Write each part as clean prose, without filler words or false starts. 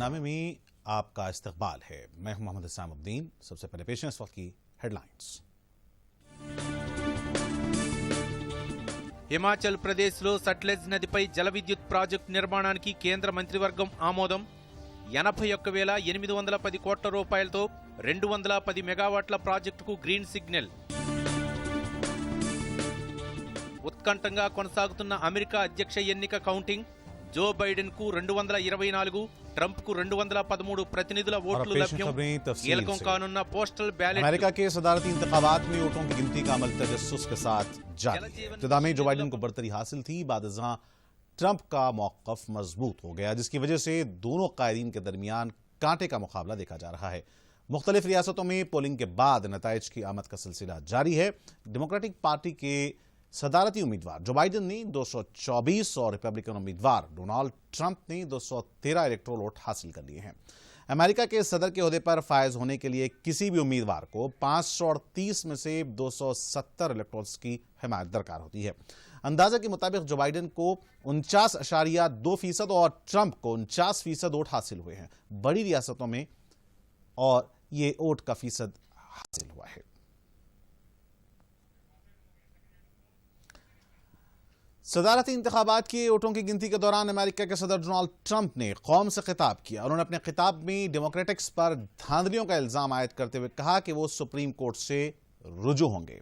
खबरनामे में आपका इस्तकबाल है। मैं हूं मोहम्मद इस्लामुद्दीन। सबसे पहले पेश है इस वक्त की हेडलाइंस। హిమాచల్ ప్రదేశ్లో సట్లెజ్ నదిపై జల విద్యుత్ ప్రాజెక్టు నిర్మాణానికి కేంద్ర మంత్రివర్గం ఆమోదం. 81,810 కోట్ల రూపాయలతో 210 మెగావాట్ల ప్రాజెక్టుకు గ్రీన్ సిగ్నల్. ఉత్కంఠంగా కొనసాగుతున్న అమెరికా అధ్యక్ష ఎన్నిక కౌంటింగ్. జో బైడెన్ కు 224, ट्रंप को 213 प्रतिनिधुల वोटలు లభ్యం. కీలకం కానున్న పోస్టల్ బ్యాలెట్. अमेरिका के सदारती इंतखाबात में वोटों की गिनती का अमल तजस्सुस के साथ जारी। इब्तिदा में जो बाइडन को बढ़तरी हासिल थी, बाद अज़ां ट्रंप का मौक़िफ़ मजबूत हो गया, जिसकी वजह से दोनों कायदीन के दरमियान कांटे का मुकाबला देखा जा रहा है। मुख्तलिफ रियासतों में पोलिंग के बाद नताइज की आमद का सिलसिला जारी है। डेमोक्रेटिक पार्टी के सदारती उम्मीदवार जो बाइडन ने 224 और रिपब्लिकन उम्मीदवार डोनाल्ड ट्रंप ने 213 इलेक्टोरल वोट हासिल कर लिए हैं। अमेरिका के सदर के ओहदे पर फायज होने के लिए किसी भी उम्मीदवार को 530 में से 270 इलेक्टोरल्स की हिमायत दरकार होती है। अंदाजा के मुताबिक जो बाइडन को 49.2% और ट्रंप को 49% वोट हासिल हुए हैं। बड़ी रियासतों में और ये वोट का फीसद हासिल हुआ है। सदारती इंतखाबात की वोटों की गिनती के दौरान अमेरिका के सदर डोनाल्ड ट्रंप ने कौम से खिताब किया। उन्होंने अपने खिताब में डेमोक्रेटिक्स पर धांधलियों का इल्जाम आयद करते हुए कहा कि वो सुप्रीम कोर्ट से रुजू होंगे।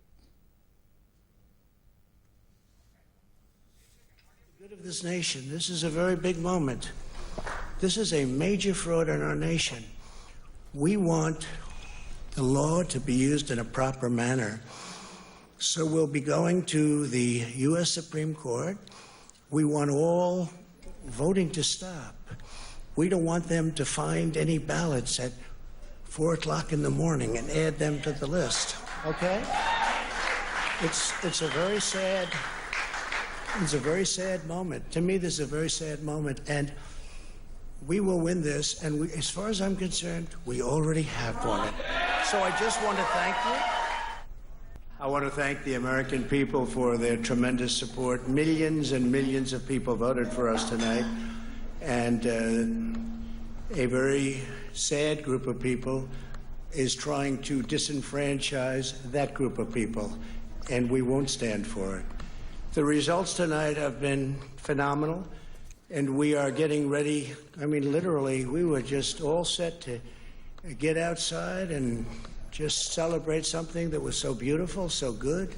This nation, this is a very big moment. This is a major fraud in our nation. We want the law to be used in a proper manner. So we'll be going to the U.S. Supreme Court. We want all voting to stop. We don't want them to find any ballots at 4 o'clock in the morning and add them to the list. Okay? It's a very sad moment. To me, this is a very sad moment, and we will win this. And as far as I'm concerned, we already have won it. So I just want to thank you. I want to thank the American people for their tremendous support. Millions and millions of people voted for us tonight, and a very sad group of people is trying to disenfranchise that group of people, and we won't stand for it. The results tonight have been phenomenal, and we are getting ready. I mean, literally, we were just all set to get outside and just celebrate something that was so beautiful, so good.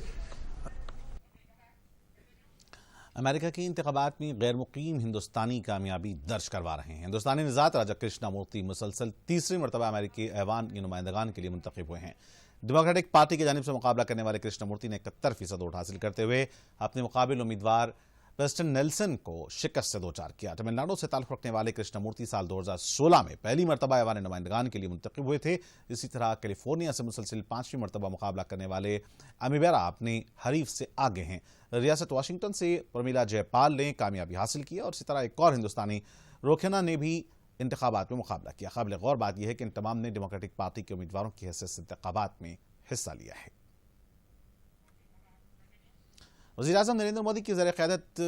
America की इंतखाबात में गैर मुकीम हिंदुस्तानी कामयाबी दर्ज करवा रहे हैं। हिंदुस्तानी निजात राजा कृष्णा मूर्ति मुसलसल तीसरी मरतबा अमेरिकी ऐवान के नुमाइंदगान के लिए मुंतखब हुए हैं। डेमोक्रेटिक पार्टी की जानिब से मुकाबला करने वाले कृष्णा मूर्ति ने 71% वोट हासिल करते हुए अपने मुकाबिल उम्मीदवार प्रेस्टन नेल्सन को शिकस्त से दो चार किया। तमिलनाडु से ताल्लुक़ रखने वाले कृष्णा मूर्ति साल 2016 में पहली मरतबा ऐवान नुमाइंदगान के लिए मुंतखब हुए थे। इसी तरह कैलिफोर्निया से मुसलसिल 5वीं मरतबा मुकाबला करने वाले अमीबेरा अपने हरीफ से आगे हैं। रियासत वाशिंगटन से प्रमिला जयपाल ने कामयाबी हासिल की और इसी तरह एक और हिंदुस्तानी रोखेना ने भी इंतखाबात में मुकाबला किया। काबिल गौर बात यह है कि इन तमाम ने डेमोक्रेटिक पार्टी के उम्मीदवारों की हैसियत से इंतखाबात में हिस्सा लिया है। वज़ीर-ए-आज़म नरेंद्र मोदी की ज़र-ए-क़यादत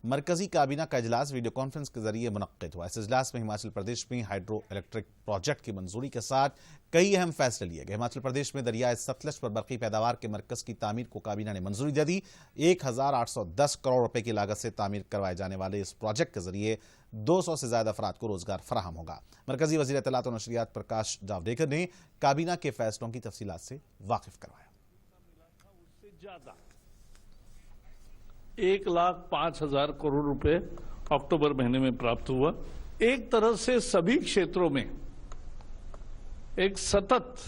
मरकज़ी काबीना का इजलास वीडियो कॉन्फ्रेंस के जरिए मुनक़्क़िद हुआ। इस इजलास में हिमाचल प्रदेश में हाइड्रो इलेक्ट्रिक प्रोजेक्ट की मंजूरी के साथ कई अहम फैसले लिए गए। हिमाचल प्रदेश में दरियाए सतलज पर बरक़ी पैदावार के मरकज़ की तामीर को काबीना ने मंजूरी दे दी। 1810 करोड़ रुपए की लागत से तामीर करवाए जाने वाले इस प्रोजेक्ट के जरिए 200 से ज़्यादा अफराद को रोजगार फराहम होगा। मरकज़ी वज़ीर इत्तलात और नशरियात प्रकाश जावड़ेकर ने काबीना के फैसलों की तफसीलात से वाकिफ करवाया। 1,05,000 करोड़ रुपए अक्टूबर महीने में प्राप्त हुआ। एक तरह से सभी क्षेत्रों में एक सतत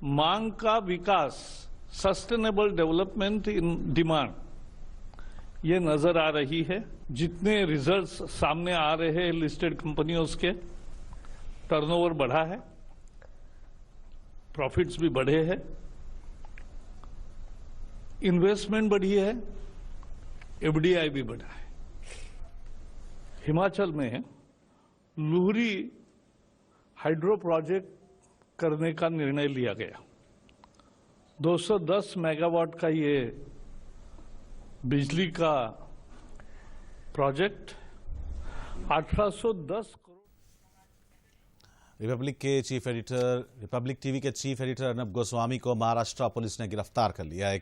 मांग का विकास, सस्टेनेबल डेवलपमेंट इन डिमांड, ये नजर आ रही है। जितने रिजल्ट्स सामने आ रहे हैं लिस्टेड कंपनियों के, टर्नओवर बढ़ा है, प्रॉफिट्स भी बढ़े हैं, इन्वेस्टमेंट बढ़ी है, एफडीआई भी बढ़ा है। हिमाचल में लुहरी हाइड्रो प्रोजेक्ट करने का निर्णय लिया गया। 210 मेगावाट का ये बिजली का प्रोजेक्ट 1810 करोड़। रिपब्लिक टीवी के चीफ एडिटर अर्नब गोस्वामी को महाराष्ट्र पुलिस ने गिरफ्तार कर लिया है।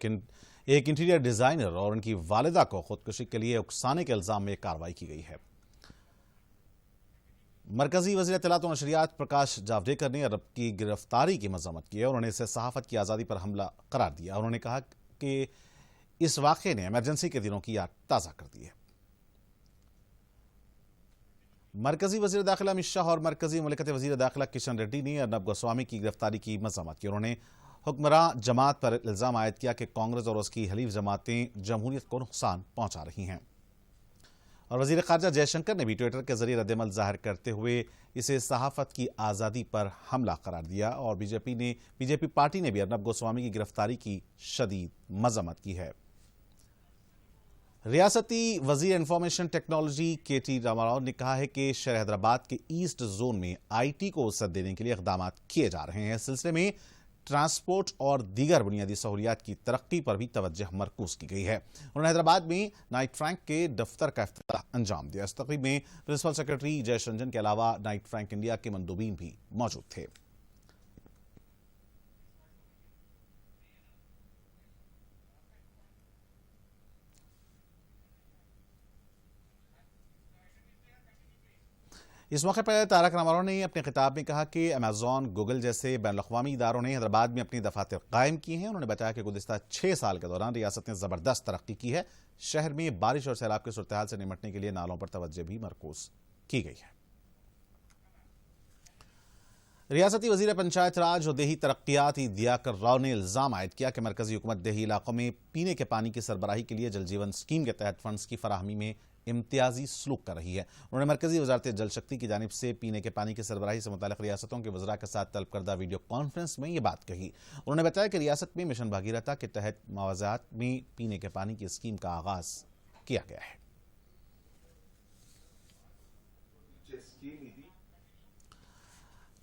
एक इंटीरियर डिजाइनर और उनकी वालिदा को खुदकुशी के लिए उकसाने के इल्जाम में कार्रवाई की गई है। मरकजी वज़ीर इत्तलात और नशरियात प्रकाश जावड़ेकर ने अर्नब की गिरफ्तारी की मज़म्मत की है और उन्हें इसे सहाफ़त की आज़ादी पर हमला करार दिया। उन्होंने कहा कि इस वाक़े ने इमरजेंसी के दिनों की याद ताज़ा कर दी है। मरकजी वज़ीर दाखिला अमित शाह और मरकजी मुमलिकत वज़ीर दाखिला किशन रेड्डी ने अर्नब गोस्वामी की गिरफ्तारी की मज़म्मत की। उन्होंने हुक्मरान जमात पर इल्ज़ाम आयद किया कि कांग्रेस और उसकी हलीफ जमातें जमहूरियत को नुकसान पहुंचा रही हैं। और वज़ीर ख़ारजा जयशंकर ने भी ट्विटर के जरिए रद्दमल ज़ाहिर करते हुए इसे सहाफ़त की आज़ादी पर हमला करार दिया। और बीजेपी पार्टी ने भी अर्नब गोस्वामी की गिरफ्तारी की शदीद मज़म्मत की है। रियासती वज़ीर इंफॉर्मेशन टेक्नोलॉजी के.टी. रामाराव ने कहा है कि शहर हैदराबाद के ईस्ट जोन में IT को वसअत देने के लिए इक़दाम किए जा रहे हैं। इस सिलसिले में ट्रांसपोर्ट और दीगर बुनियादी सहूलियात की तरक्की पर भी तवज्जो मरकूज की गई है। उन्होंने हैदराबाद में नाइट फ्रैंक के दफ्तर का इफ्तिताह अंजाम दिया। इस तकरीब में प्रिंसिपल सेक्रेटरी जयेश रंजन के अलावा नाइट फ्रैंक इंडिया के मंदूबीन भी मौजूद थे। इस मौके पर तारक रामाराव ने अपने खिताब में कहा कि अमेज़ॉन, गूगल जैसे बैनुल-अक़वामी इदारों ने हैदराबाद में अपनी दफातर कायम की हैं। उन्होंने बताया कि गुज़िश्ता 6 साल के दौरान रियासत ने ज़बरदस्त तरक्की की है। शहर में बारिश और सैलाब की सूरत हाल से निपटने के लिए नालों पर तवज्जो भी मरकूज की गई है। रियासती वज़ीर पंचायत राज और देही तरक्यात दियाकर राव ने इल्ज़ाम आयद किया कि मरकजी हुकूमत देही इलाकों में पीने के पानी की सरबराही के लिए जल जीवन स्कीम के तहत फंड्स की फराहमी में इम्तियाजी सलूक कर रही है। उन्होंने मरकजी वजारत जल शक्ति की जानिब से पीने के पानी की सरबराही से मुताल्लिक़ रियासतों के वज़रा के साथ तलब करदा वीडियो कॉन्फ्रेंस में ये बात कही। उन्होंने बताया कि रियासत में मिशन भागीरथ के तहत मुआवज़ात में पीने के पानी की स्कीम का आगाज किया गया है।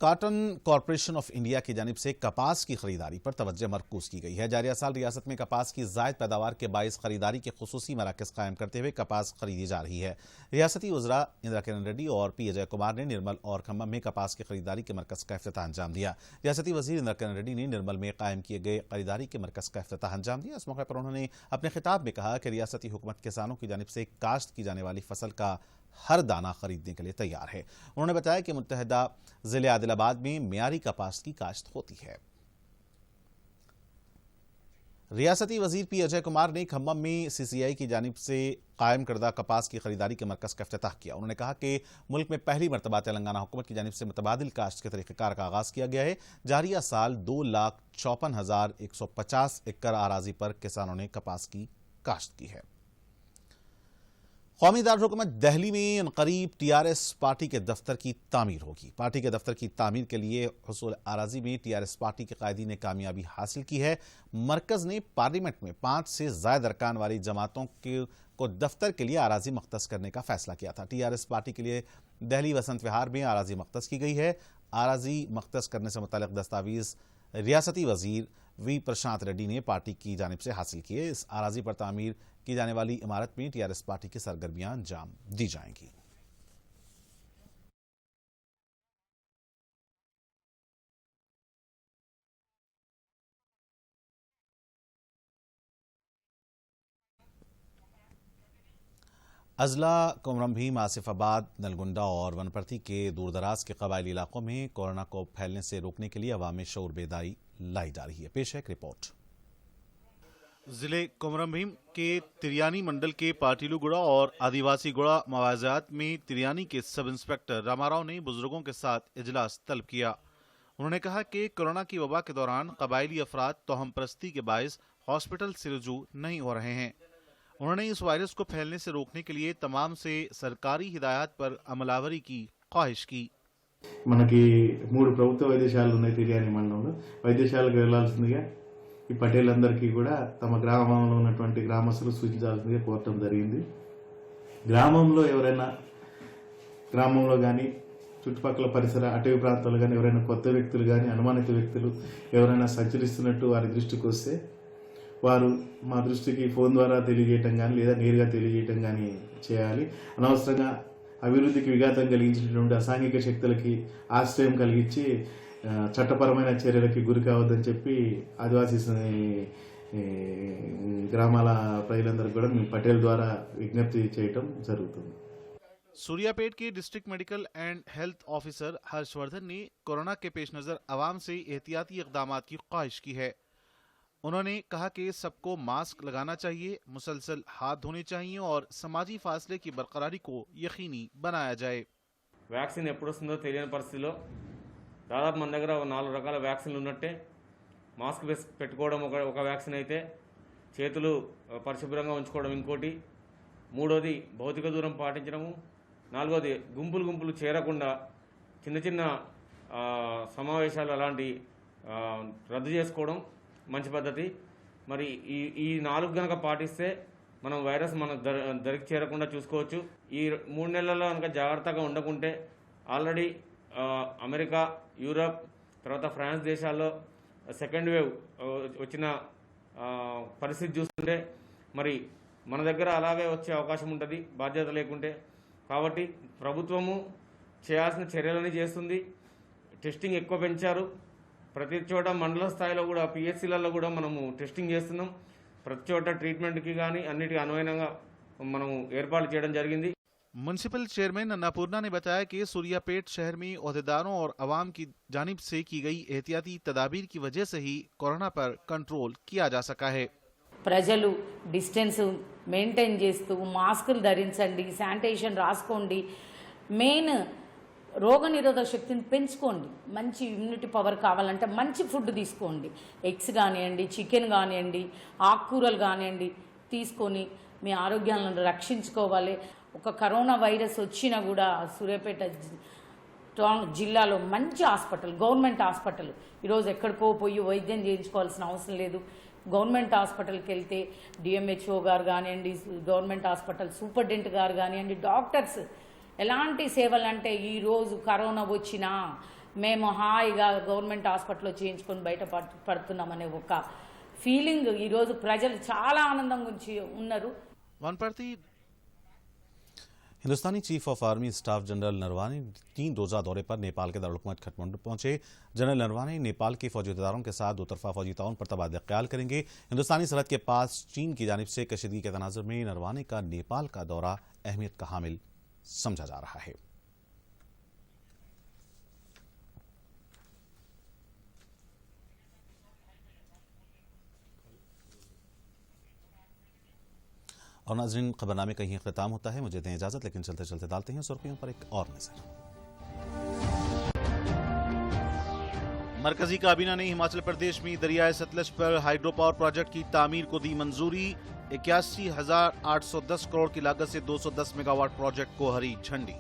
कॉटन कॉरपोरेशन ऑफ इंडिया की जानिब से कपास की खरीदारी पर तवज्जो मरकूज की गई है। जारिया साल रियासत में कपास की ज़ायद पैदावार के बाइस खरीदारी के खुसूसी मराकज़ कायम करते हुए कपास खरीदी जा रही है। रियासती वज़रा इंदिरा किरण रेड्डी और P. अजय कुमार ने निर्मल और खम्मम में कपास की खरीदारी के मरकज़ का इफ्तिताह अंजाम दिया। रियासती वज़ीर इंदिरा किरण रेड्डी ने निर्मल में कायम किए गए खरीदारी के मरकज़ का इफ्तिताह अंजाम दिया। इस मौके पर उन्होंने अपने खिताब में कहा कि रियासती हुकूमत किसानों की जानिब से काश्त की जाने वाली फसल का हर दाना खरीदने के लिए तैयार है। उन्होंने बताया कि मुत्तहिदा जिले आदिलाबाद में मियारी कपास की काश्त होती है। रियासती वजीर P. अजय कुमार ने खम्मम में CCI की जानिब से कायम करदा कपास की खरीदारी के मरकज़ का इफ्तिताह किया। उन्होंने कहा कि मुल्क में पहली मरतबा तेलंगाना हुकूमत की जानिब से मुतबादिल काश्त के तरीक़ेकार का आगाज़ किया गया है। जारिया साल 2,54,150 एकड़ आराजी पर किसानों ने कपास की काश्त की है। कौमी दारुल-हुकूमत दिल्ली में अनकरीब TRS पार्टी के दफ्तर की तामीर होगी। पार्टी के दफ्तर की तामीर के लिए हुसूल आराजी में TRS पार्टी के कायदीन ने कामयाबी हासिल की है। मरकज़ ने पार्लियामेंट में 5 से ज़ायद अरकान वाली जमातों को दफ्तर के लिए आराजी मख्तस करने का फैसला किया था। TRS पार्टी के लिए दिल्ली वसंत विहार में आराजी मख्तस की गई है। आराजी मख्तस करने से मुताल्लिक़ दस्तावेज़ रियासती वज़ीर V. प्रशांत रेड्डी ने पार्टी की जानिब से हासिल किए। इस आराजी पर तामीर की जाने वाली इमारत में TRS पार्टी की सरगर्मियां अंजाम दी जाएंगी। अजला, कुमरम भीम, आसिफाबाद, नलगुंडा और वनपर्ती के दूरदराज के कबायली इलाकों में कोरोना को फैलने से रोकने के लिए अवाम में शऊर बेदारी लाई जा रही है। पेश है एक रिपोर्ट। जिले कुमरम भीम के तिरियानी मंडल के पाटिलुगुड़ा और आदिवासी गुड़ा मवाजात में तिरियानी के सब इंस्पेक्टर रामाराव ने बुजुर्गों के साथ इजलास तलब किया। उन्होंने कहा कि कोरोना की वबा के दौरान कबायली अफराद तोहम परस्ती के बायस हॉस्पिटल से रुजू नहीं हो रहे हैं। उन्होंने इस वायरस को फैलने से रोकने के लिए तमाम से सरकारी हिदायत पर अमलावरी की ख्वाहिश की। మనకి 3 ప్రభుత్వ వైద్యశాలలు ఉన్నాయి తిరియాని మండలంలో. వైద్యశాలకు వెళ్లాల్సిందిగా ఈ పటేలందరికీ కూడా తమ గ్రామంలో ఉన్నటువంటి గ్రామస్తులు సూచించాల్సిందిగా కోరటం జరిగింది. గ్రామంలో ఎవరైనా గ్రామంలో కానీ చుట్టుపక్కల పరిసర అటవీ ప్రాంతాల్లో కానీ ఎవరైనా కొత్త వ్యక్తులు కానీ అనుమానిత వ్యక్తులు ఎవరైనా సంచరిస్తున్నట్టు వారి దృష్టికి వస్తే వారు మా దృష్టికి ఫోన్ ద్వారా తెలియజేయటం కానీ లేదా నేరుగా తెలియజేయటం కానీ చేయాలి. అనవసరంగా అభివృద్ధికి విఘాతం కలిగించినటువంటి అసాంఘిక శక్తులకి ఆశ్రయం కలిగించి చట్టపరమైన చర్యలకి గురి కావద్దని చెప్పి ఆదివాసీ గ్రామాల ప్రజలందరికీ కూడా మేము పటేల్ ద్వారా విజ్ఞప్తి చేయటం జరుగుతుంది. सूर्यापेट के district medical and health officer Harshvardhan ने कोरोना के पेश नजर आवाम से एहतियाती इक़दामात की ख्वाहिश की है। उन्होंने कहा कि सबको मास्क लगाना चाहिए, मुसलसल हाथ धोने चाहिए और समाजी फासले की बरकरारी को यकीनी बनाया जाए। వ్యాక్సిన్ ఎప్పుడు వస్తుందో తెలియని పరిస్థితిలో దాదాపు మన దగ్గర 4 రకాల వ్యాక్సిన్లు ఉన్నట్టే మాస్క్ పెట్టుకోవడం ఒక వ్యాక్సిన్ అయితే, చేతులు పరిశుభ్రంగా ఉంచుకోవడం ఇంకోటి, మూడోది భౌతిక దూరం పాటించడము, నాలుగోది గుంపులు చేరకుండా చిన్న చిన్న సమావేశాలు అలాంటి రద్దు చేసుకోవడం మంచి పద్ధతి. మరి ఈ 4 గనక పాటిస్తే మనం వైరస్ మన దరికి చేరకుండా చూసుకోవచ్చు. ఈ 3 నెలల్లో కనుక జాగ్రత్తగా ఉండకుంటే ఆల్రెడీ అమెరికా, యూరప్, తర్వాత ఫ్రాన్స్ దేశాల్లో సెకండ్ వేవ్ వచ్చిన పరిస్థితి చూస్తుంటే మరి మన దగ్గర అలాగే వచ్చే అవకాశం ఉంటుంది బాధ్యత లేకుంటే. కాబట్టి ప్రభుత్వము చేయాల్సిన చర్యలని చేస్తుంది. టెస్టింగ్ ఎక్కువ పెంచారు. ప్రతి చోట మండల స్థాయిలో కూడా పిహెచ్సిలలో కూడా మనము టెస్టింగ్ చేస్తున్నాం. ప్రతి చోట ట్రీట్మెంట్కి కానీ అన్నిటికీ అనువైనంగా మనము ఏర్పాట్లు చేయడం జరిగింది. म्यूनिसिपल चेयरमैन अन्नापूर्णा ने बताया कि सूर्यापेट शहर में ओहदेदारों और अवाम की जानिब से की गई एहतियाती तदाबीर की वजह से ही कोरोना पर कंट्रोल किया जा सका है। ప్రజలు డిస్టెన్స్ మెయింటైన్ చేస్తూ మాస్కులు ధరించండి, శానిటైజేషన్ రాసుకోండి, మెయిన్ రోగనిరోధక శక్తిని పెంచుకోండి. మంచి ఇమ్యూనిటీ పవర్ కావాలంటే మంచి ఫుడ్ తీసుకోండి. ఎగ్స్ కానివ్వండి, చికెన్ కానివ్వండి, ఆకుకూరలు కానివ్వండి తీసుకొని మీ ఆరోగ్యాలను రక్షించుకోవాలి. ఒక కరోనా వైరస్ వచ్చినా కూడా సూర్యాపేట జిల్లాలో మంచి హాస్పిటల్, గవర్నమెంట్ హాస్పిటల్, ఈరోజు ఎక్కడికో పోయి వైద్యం చేయించుకోవాల్సిన అవసరం లేదు. గవర్నమెంట్ హాస్పిటల్కి వెళ్తే డిఎంహెచ్ఓ గారు కానివ్వండి, గవర్నమెంట్ హాస్పిటల్ సూపరింటెండెంట్ గారు కానివ్వండి, డాక్టర్స్ ఎలాంటి సేవలు అంటే ఈరోజు కరోనా వచ్చినా మేము హాయిగా గవర్నమెంట్ హాస్పిటల్లో చేయించుకొని బయట పడుతున్నామనే ఒక ఫీలింగ్ ఈరోజు ప్రజలు చాలా ఆనందంగా ఉన్నారు. वनपर्ती हिंदुस्तानी chief of army staff general Naravane 3 रोजा दौरे पर नेपाल के दारुल काठमांडू पहुंचे। जनरल नरवाने नेपाल के फौजी अहदेदारों के साथ 2 तरफा फौजी ताउन पर तबादला ख्याल करेंगे। हिंदुस्तानी सरहद के पास चीन की जानिब से कशीदगी के तनाजुर में नरवाने का नेपाल का दौरा अहमियत का हामिल समझा जा रहा है। और नाज़रीन, खबरनामे का ही इख्तिताम होता है। मुझे दें इजाजत, लेकिन चलते चलते डालते हैं सुर्खियों पर एक और नजर। मरकजी काबीना ने हिमाचल प्रदेश में दरियाए सतलज पर हाइड्रो पावर प्रोजेक्ट की तामीर को दी मंजूरी। 81,810 करोड़ की लागत से 210 मेगावाट प्रोजेक्ट को हरी झंडी।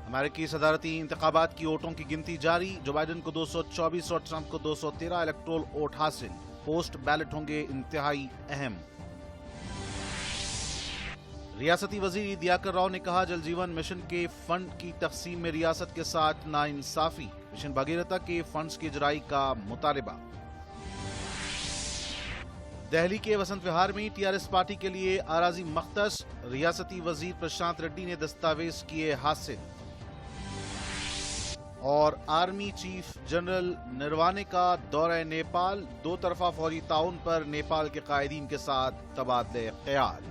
अमेरिकी सदारती इंतखाबात की वोटों की गिनती जारी। जो बाइडन को 224 और ट्रंप को 213 इलेक्टोरल वोट हासिल। पोस्ट बैलेट होंगे इंतहाई अहम। रियासती वजीर दियाकर राव ने कहा, जल जीवन मिशन के फंड की तकसीम में रियासत के साथ नाइंसाफी। मिशन भगीरथा के फंड्स की इजराई का मुतालबा। दिल्ली के वसंत विहार में टीआरएस पार्टी के लिए आराजी मख्तस। रियासती वजीर प्रशांत रेड्डी ने दस्तावेज किए हासिल। और आर्मी चीफ जनरल नरवाने का दौरा नेपाल। 2 तरफा फौजी ताउन पर नेपाल के कायदीन के साथ तबादले ख्याल।